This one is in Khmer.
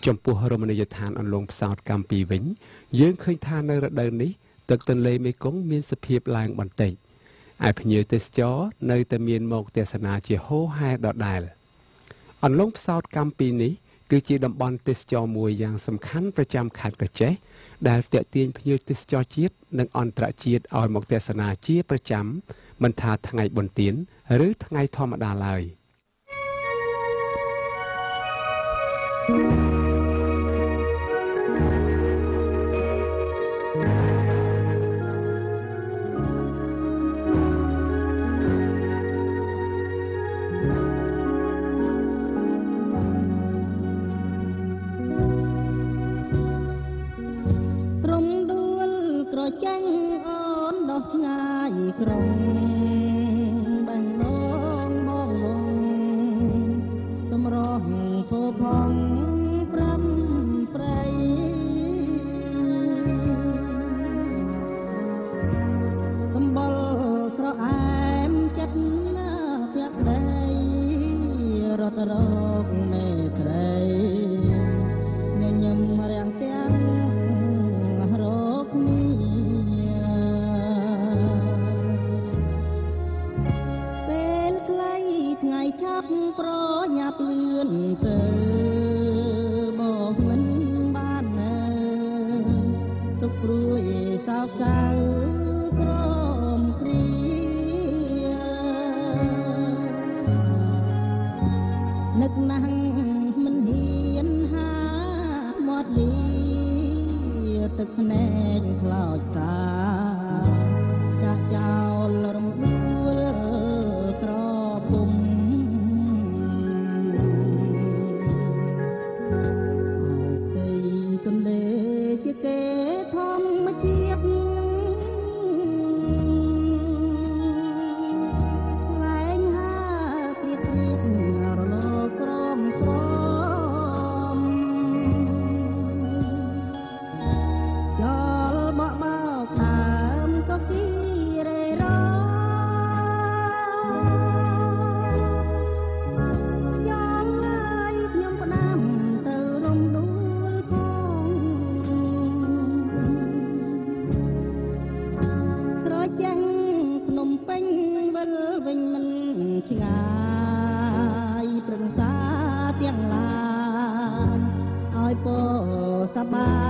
ចំពោះរមណីយដ្ឋានអន្លង់ផ្សោតកម្ពុជាវិញយើងឃើញថានៅរដូវនេះទឹកទន្លេមេគង្គមានសភាពឡើងបន្តិចឯភ្ញៀវទេសចរនៅតែមានមកទស្សនាជាហូរហែដដែលអន្លង់ផ្សោតកម្ពុជានេះគឺជាតំបន់ទេសចរមួយយ៉ាងសំខាន់ប្រចាំខេត្តក្រចេះដែលទាក់ទាញភ្ញៀវទេសចរជាតិនិងអន្តរជាតិឲ្យមកទស្សនាជាប្រចាំមិនថាថ្ងៃបុណ្យទានឬថ្ងៃធម្មតាឡើយចាញ់អូនដោះឆ្ងាយក្រុងបាញ់នងមកលងសម្រស់ពោផងប្រាំប្រៃសម្បល់ស្រអែមចិត្តណាភក្តីរត់រកមេត្រីញញឹមរាំងទាំងរកនេះចាប់ប្រញាប់លឿនទៅបោះមិនបាននៅទុកព្រួយសោកសៅក្រមគ្រានឹកណាស់មិនហ៊ានហាមាត់លីទឹកភ្នែកខ្លោចសាចាក់ចោលរំដួលក្រពុំជាគេធម្មជាតិលែងហាព្រៀបធៀបរលកក្រមក្រមចោលបក់បោកដើមក៏គីរេរយ៉ាងឡើយខ្ញុំផ្ដាំទៅរំដួលចេញភ្នំពេញវិលវិញមិនឆ្ងាយប្រឹងសាទាំងឡាយឲ្យពោសប្បាយ